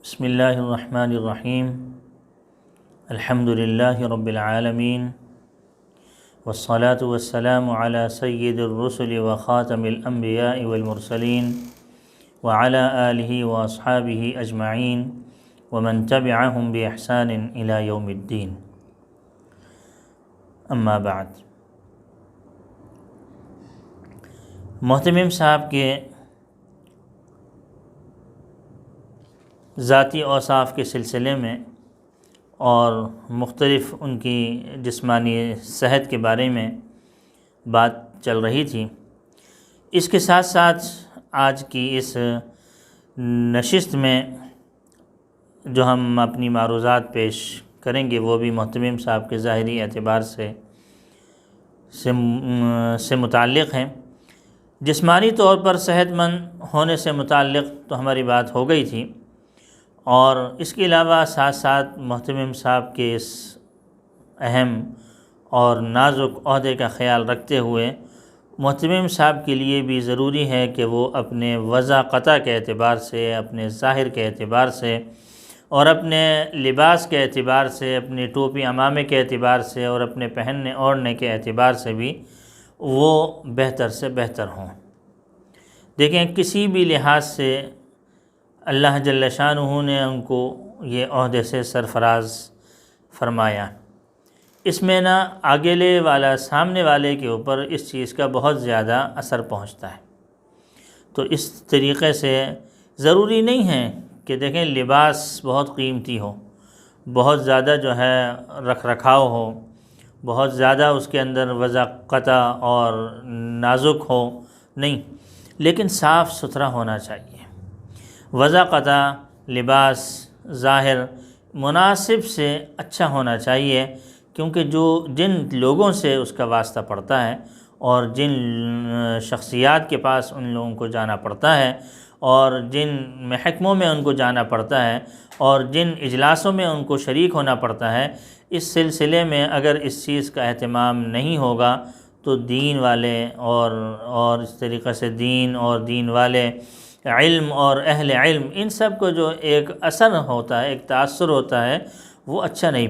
بسم اللہ الرحمن الرحیم الحمد للہ رب العالمین والصلاة والسلام علی سید الرسل وخاتم الانبیاء والمرسلین وعلی آلہ واصحابہ اجمعین ومن تبعہم بإحسان الی یوم الدین، اما بعد۔ محتمم صاحب کے ذاتی اوصاف کے سلسلے میں اور مختلف ان کی جسمانی صحت کے بارے میں بات چل رہی تھی۔ اس کے ساتھ ساتھ آج کی اس نشست میں جو ہم اپنی معروضات پیش کریں گے وہ بھی محتمم صاحب کے ظاہری اعتبار سے متعلق ہیں۔ جسمانی طور پر صحت مند ہونے سے متعلق تو ہماری بات ہو گئی تھی، اور اس کے علاوہ ساتھ ساتھ محتمم صاحب کے اس اہم اور نازک عہدے کا خیال رکھتے ہوئے محتمم صاحب کے لیے بھی ضروری ہے کہ وہ اپنے وضع قطع کے اعتبار سے، اپنے ظاہر کے اعتبار سے اور اپنے لباس کے اعتبار سے، اپنی ٹوپی عمامے کے اعتبار سے اور اپنے پہننے اوڑھنے کے اعتبار سے بھی وہ بہتر سے بہتر ہوں۔ دیکھیں، کسی بھی لحاظ سے اللہ جل شانہ نے ان کو یہ عہدے سے سرفراز فرمایا۔ اس میں نہ آگے والا سامنے والے کے اوپر اس چیز کا بہت زیادہ اثر پہنچتا ہے۔ تو اس طریقے سے ضروری نہیں ہے کہ دیکھیں لباس بہت قیمتی ہو، بہت زیادہ جو ہے رکھ رکھاؤ ہو، بہت زیادہ اس کے اندر وضع قطع اور نازک ہو، نہیں، لیکن صاف ستھرا ہونا چاہیے۔ وضع قطع لباس ظاہر مناسب سے اچھا ہونا چاہیے، کیونکہ جن لوگوں سے اس کا واسطہ پڑتا ہے اور جن شخصیات کے پاس ان لوگوں کو جانا پڑتا ہے اور جن محکموں میں ان کو جانا پڑتا ہے اور جن اجلاسوں میں ان کو شریک ہونا پڑتا ہے، اس سلسلے میں اگر اس چیز کا اہتمام نہیں ہوگا تو دین والے اور اس طریقے سے دین اور دین والے علم اور اہل علم ان سب کو جو ایک اثر ہوتا ہے، ایک تاثر ہوتا ہے، وہ اچھا نہیں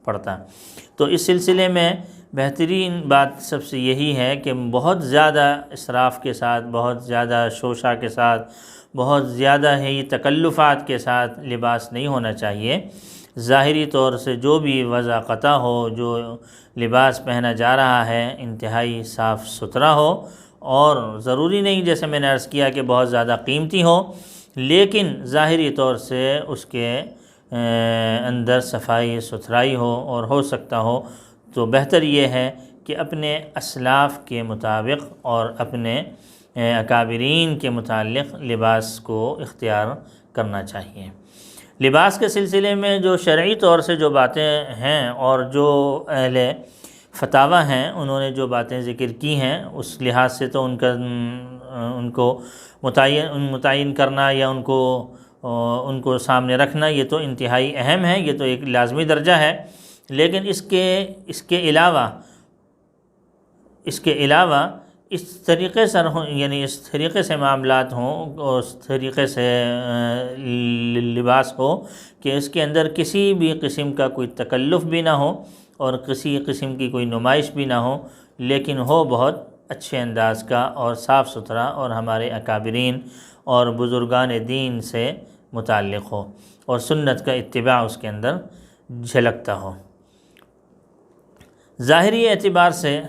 پڑتا۔ تو اس سلسلے میں بہترین بات سب سے یہی ہے کہ بہت زیادہ اسراف کے ساتھ، بہت زیادہ شوشہ کے ساتھ، بہت زیادہ ہی تکلفات کے ساتھ لباس نہیں ہونا چاہیے۔ ظاہری طور سے جو بھی وضع قطع ہو، جو لباس پہنا جا رہا ہے، انتہائی صاف ستھرا ہو، اور ضروری نہیں جیسے میں نے عرض کیا کہ بہت زیادہ قیمتی ہو، لیکن ظاہری طور سے اس کے اندر صفائی ستھرائی ہو، اور ہو سکتا ہو تو بہتر یہ ہے کہ اپنے اسلاف کے مطابق اور اپنے اکابرین کے متعلق لباس کو اختیار کرنا چاہیے۔ لباس کے سلسلے میں جو شرعی طور سے جو باتیں ہیں اور جو اہل فتاویٰ ہیں انہوں نے جو باتیں ذکر کی ہیں، اس لحاظ سے تو ان کو متعین کرنا یا ان کو سامنے رکھنا یہ تو انتہائی اہم ہے، یہ تو ایک لازمی درجہ ہے۔ لیکن اس کے علاوہ اس طریقے سے یعنی اس طریقے سے معاملات ہوں اور اس طریقے سے لباس ہو کہ اس کے اندر کسی بھی قسم کا کوئی تکلف بھی نہ ہو اور کسی قسم کی کوئی نمائش بھی نہ ہو، لیکن ہو بہت اچھے انداز کا اور صاف ستھرا اور ہمارے اکابرین اور بزرگان دین سے متعلق ہو اور سنت کا اتباع اس کے اندر جھلکتا ہو۔ ظاہری اعتبار سے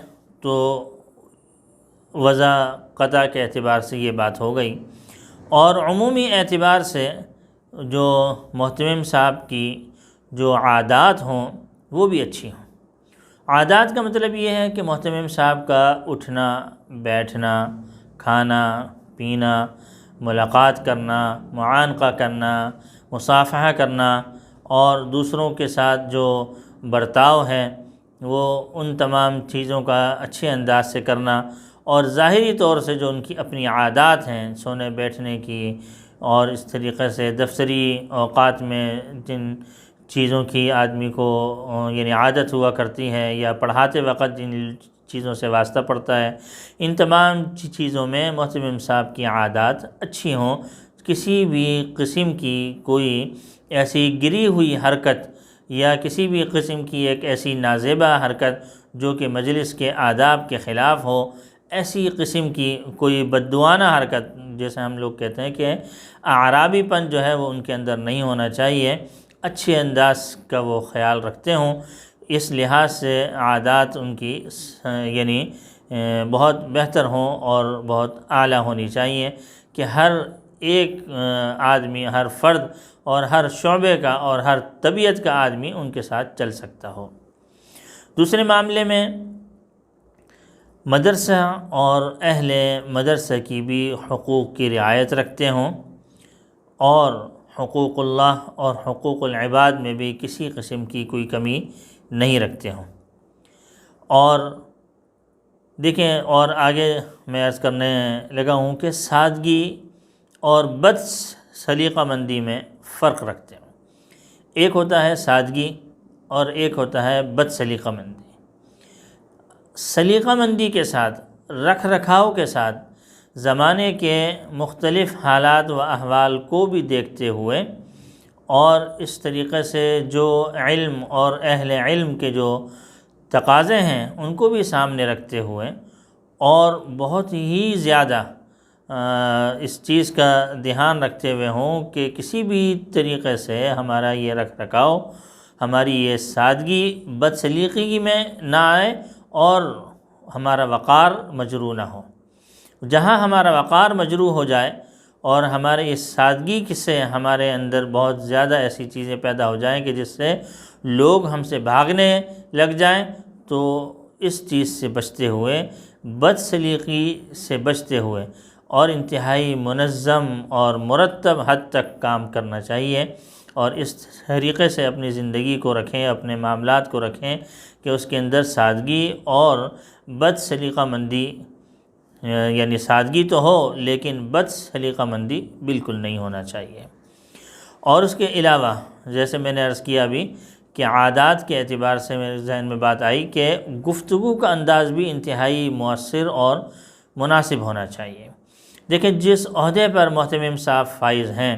تو وضع قطع کے اعتبار سے یہ بات ہو گئی، اور عمومی اعتبار سے جو محتمم صاحب کی جو عادات ہوں وہ بھی اچھی ہوں۔ عادات کا مطلب یہ ہے کہ محتمم صاحب کا اٹھنا، بیٹھنا، کھانا، پینا، ملاقات کرنا، معانقہ کرنا، مصافحہ کرنا اور دوسروں کے ساتھ جو برتاؤ ہے وہ ان تمام چیزوں کا اچھے انداز سے کرنا، اور ظاہری طور سے جو ان کی اپنی عادات ہیں سونے بیٹھنے کی اور اس طریقے سے دفتری اوقات میں جن چیزوں کی آدمی کو یعنی عادت ہوا کرتی ہے یا پڑھاتے وقت جن چیزوں سے واسطہ پڑتا ہے، ان تمام چیزوں میں محتمم صاحب کی عادات اچھی ہوں، کسی بھی قسم کی کوئی ایسی گری ہوئی حرکت یا کسی بھی قسم کی ایک ایسی نازیبہ حرکت جو کہ مجلس کے آداب کے خلاف ہو، ایسی قسم کی کوئی بددعانہ حرکت، جیسے ہم لوگ کہتے ہیں کہ اعرابی پن جو ہے وہ ان کے اندر نہیں ہونا چاہیے، اچھے انداز کا وہ خیال رکھتے ہوں۔ اس لحاظ سے عادات ان کی یعنی بہت بہتر ہوں اور بہت اعلیٰ ہونی چاہیے کہ ہر ایک آدمی، ہر فرد اور ہر شعبے کا اور ہر طبیعت کا آدمی ان کے ساتھ چل سکتا ہو۔ دوسرے معاملے میں مدرسہ اور اہل مدرسہ کی بھی حقوق کی رعایت رکھتے ہوں اور حقوق اللہ اور حقوق العباد میں بھی کسی قسم کی کوئی کمی نہیں رکھتے ہوں۔ اور دیکھیں، اور آگے میں عرض کرنے لگا ہوں کہ سادگی اور بد سلیقہ مندی میں فرق رکھتے ہوں۔ ایک ہوتا ہے سادگی اور ایک ہوتا ہے بد سلیقہ مندی۔ سلیقہ مندی کے ساتھ، رکھ رکھاؤ کے ساتھ، زمانے کے مختلف حالات و احوال کو بھی دیکھتے ہوئے اور اس طریقے سے جو علم اور اہل علم کے جو تقاضے ہیں ان کو بھی سامنے رکھتے ہوئے اور بہت ہی زیادہ اس چیز کا دھیان رکھتے ہوئے ہوں کہ کسی بھی طریقے سے ہمارا یہ رکھ رکھاؤ، ہماری یہ سادگی بد سلیقگی میں نہ آئے اور ہمارا وقار مجروح نہ ہو۔ جہاں ہمارا وقار مجروح ہو جائے اور ہمارے اس سادگی سے ہمارے اندر بہت زیادہ ایسی چیزیں پیدا ہو جائیں کہ جس سے لوگ ہم سے بھاگنے لگ جائیں، تو اس چیز سے بچتے ہوئے، بد سلیقی سے بچتے ہوئے اور انتہائی منظم اور مرتب حد تک کام کرنا چاہیے اور اس طریقے سے اپنی زندگی کو رکھیں، اپنے معاملات کو رکھیں کہ اس کے اندر سادگی اور بد سلیقہ مندی، یعنی سادگی تو ہو لیکن بد سلیقہ مندی بالکل نہیں ہونا چاہیے۔ اور اس کے علاوہ جیسے میں نے عرض کیا ابھی کہ عادات کے اعتبار سے میرے ذہن میں بات آئی کہ گفتگو کا انداز بھی انتہائی مؤثر اور مناسب ہونا چاہیے۔ دیکھیں، جس عہدے پر محتمم صاحب فائز ہیں،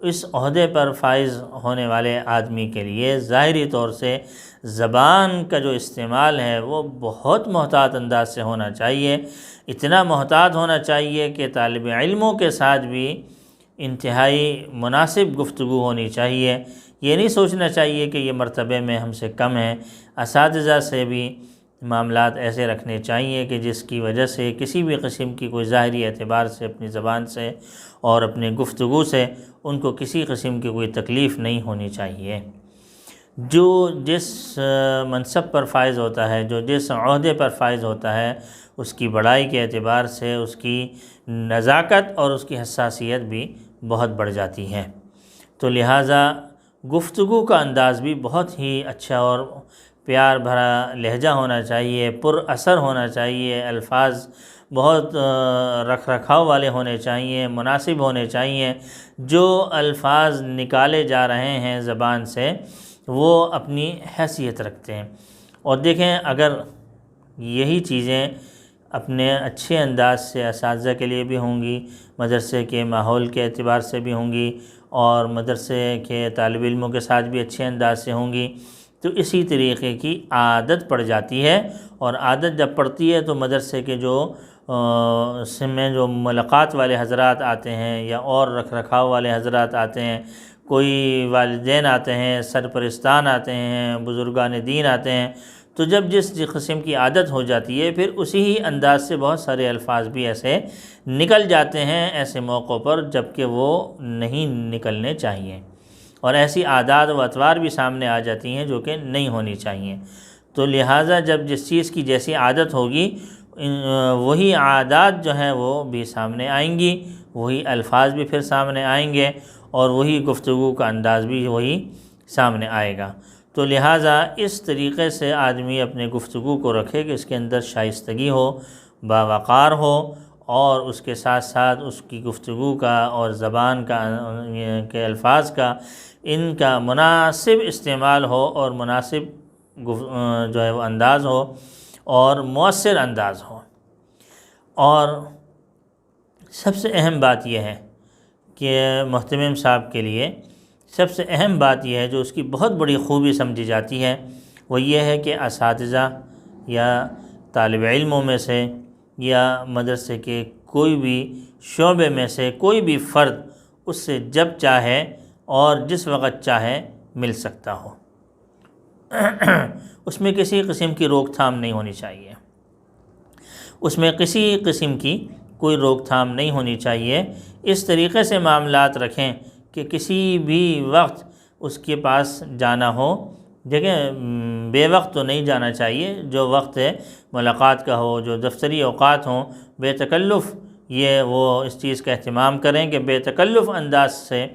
اس عہدے پر فائز ہونے والے آدمی کے لیے ظاہری طور سے زبان کا جو استعمال ہے وہ بہت محتاط انداز سے ہونا چاہیے، اتنا محتاط ہونا چاہیے کہ طالب علموں کے ساتھ بھی انتہائی مناسب گفتگو ہونی چاہیے۔ یہ نہیں سوچنا چاہیے کہ یہ مرتبے میں ہم سے کم ہے۔ اساتذہ سے بھی معاملات ایسے رکھنے چاہیے کہ جس کی وجہ سے کسی بھی قسم کی کوئی ظاہری اعتبار سے اپنی زبان سے اور اپنی گفتگو سے ان کو کسی قسم کی کوئی تکلیف نہیں ہونی چاہیے۔ جو جس منصب پر فائز ہوتا ہے، جو جس عہدے پر فائز ہوتا ہے، اس کی بڑائی کے اعتبار سے اس کی نزاکت اور اس کی حساسیت بھی بہت بڑھ جاتی ہے۔ تو لہٰذا گفتگو کا انداز بھی بہت ہی اچھا اور پیار بھرا لہجہ ہونا چاہیے، پر اثر ہونا چاہیے، الفاظ بہت رکھ رکھاؤ والے ہونے چاہیے، مناسب ہونے چاہیے۔ جو الفاظ نکالے جا رہے ہیں زبان سے وہ اپنی حیثیت رکھتے ہیں۔ اور دیکھیں، اگر یہی چیزیں اپنے اچھے انداز سے اساتذہ کے لیے بھی ہوں گی، مدرسے کے ماحول کے اعتبار سے بھی ہوں گی اور مدرسے کے طالب علموں کے ساتھ بھی اچھے انداز سے ہوں گی، تو اسی طریقے کی عادت پڑ جاتی ہے۔ اور عادت جب پڑتی ہے تو مدرسے کے جو میں جو ملاقات والے حضرات آتے ہیں یا اور رکھ رکھاؤ والے حضرات آتے ہیں، کوئی والدین آتے ہیں، سرپرستان آتے ہیں، بزرگان دین آتے ہیں، تو جب جس قسم کی عادت ہو جاتی ہے پھر اسی ہی انداز سے بہت سارے الفاظ بھی ایسے نکل جاتے ہیں ایسے موقعوں پر جبکہ وہ نہیں نکلنے چاہیے، اور ایسی عادات و اطوار بھی سامنے آ جاتی ہیں جو کہ نہیں ہونی چاہیے۔ تو لہٰذا جب جس چیز کی جیسی عادت ہوگی وہی عادات جو ہیں وہ بھی سامنے آئیں گی، وہی الفاظ بھی پھر سامنے آئیں گے اور وہی گفتگو کا انداز بھی وہی سامنے آئے گا۔ تو لہٰذا اس طریقے سے آدمی اپنے گفتگو کو رکھے کہ اس کے اندر شائستگی ہو، باوقار ہو، اور اس کے ساتھ ساتھ اس کی گفتگو کا اور زبان کا کے الفاظ کا ان کا مناسب استعمال ہو اور مناسب جو ہے وہ انداز ہو اور مؤثر انداز ہو۔ اور سب سے اہم بات یہ ہے کہ محتمم صاحب کے لیے سب سے اہم بات یہ ہے جو اس کی بہت بڑی خوبی سمجھی جاتی ہے، وہ یہ ہے کہ اساتذہ یا طالب علموں میں سے یا مدرسے کے کوئی بھی شعبے میں سے کوئی بھی فرد اس سے جب چاہے اور جس وقت چاہے مل سکتا ہو، اس میں کسی قسم کی روک تھام نہیں ہونی چاہیے، اس میں کسی قسم کی کوئی روک تھام نہیں ہونی چاہیے۔ اس طریقے سے معاملات رکھیں کہ کسی بھی وقت اس کے پاس جانا ہو، دیکھیں بے وقت تو نہیں جانا چاہیے، جو وقت ملاقات کا ہو، جو دفتری اوقات ہوں، بے تکلف یہ وہ اس چیز کا اہتمام کریں کہ بے تکلف انداز سے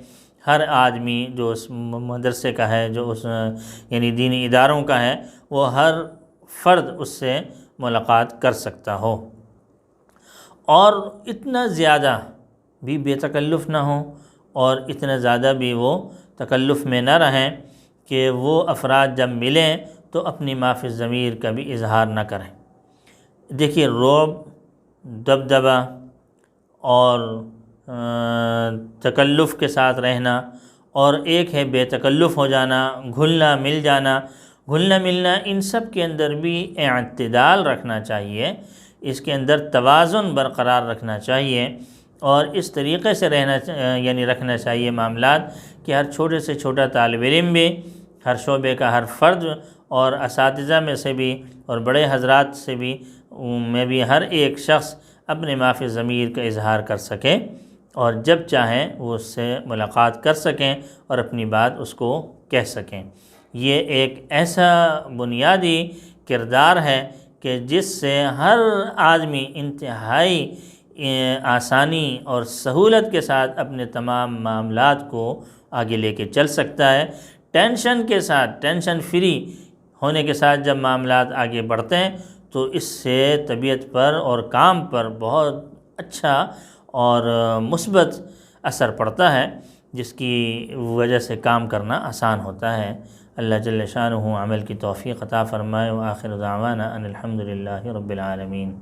ہر آدمی جو اس مدرسے کا ہے، جو اس یعنی دینی اداروں کا ہے، وہ ہر فرد اس سے ملاقات کر سکتا ہو، اور اتنا زیادہ بھی بے تکلف نہ ہوں اور اتنا زیادہ بھی وہ تکلف میں نہ رہیں کہ وہ افراد جب ملیں تو اپنی ما فی الضمیر کا بھی اظہار نہ کریں۔ دیکھیے رعب، دبدبہ اور تکلف کے ساتھ رہنا، اور ایک ہے بے تکلف ہو جانا، گھلنا مل جانا۔ گھلنا ملنا ان سب کے اندر بھی اعتدال رکھنا چاہیے، اس کے اندر توازن برقرار رکھنا چاہیے، اور اس طریقے سے رکھنا چاہیے معاملات کہ ہر چھوٹے سے چھوٹا طالب علم بھی، ہر شعبے کا ہر فرد اور اساتذہ میں سے بھی اور بڑے حضرات سے بھی میں بھی ہر ایک شخص اپنے ما فی الضمیر کا اظہار کر سکے، اور جب چاہیں وہ اس سے ملاقات کر سکیں اور اپنی بات اس کو کہہ سکیں۔ یہ ایک ایسا بنیادی کردار ہے کہ جس سے ہر آدمی انتہائی آسانی اور سہولت کے ساتھ اپنے تمام معاملات کو آگے لے کے چل سکتا ہے۔ ٹینشن کے ساتھ، ٹینشن فری ہونے کے ساتھ جب معاملات آگے بڑھتے ہیں تو اس سے طبیعت پر اور کام پر بہت اچھا اور مثبت اثر پڑتا ہے، جس کی وجہ سے کام کرنا آسان ہوتا ہے۔ اللہ جل شانہ عمل کی توفیق عطا فرمائے، وآخر دعوانا ان الحمد للہ رب العالمین۔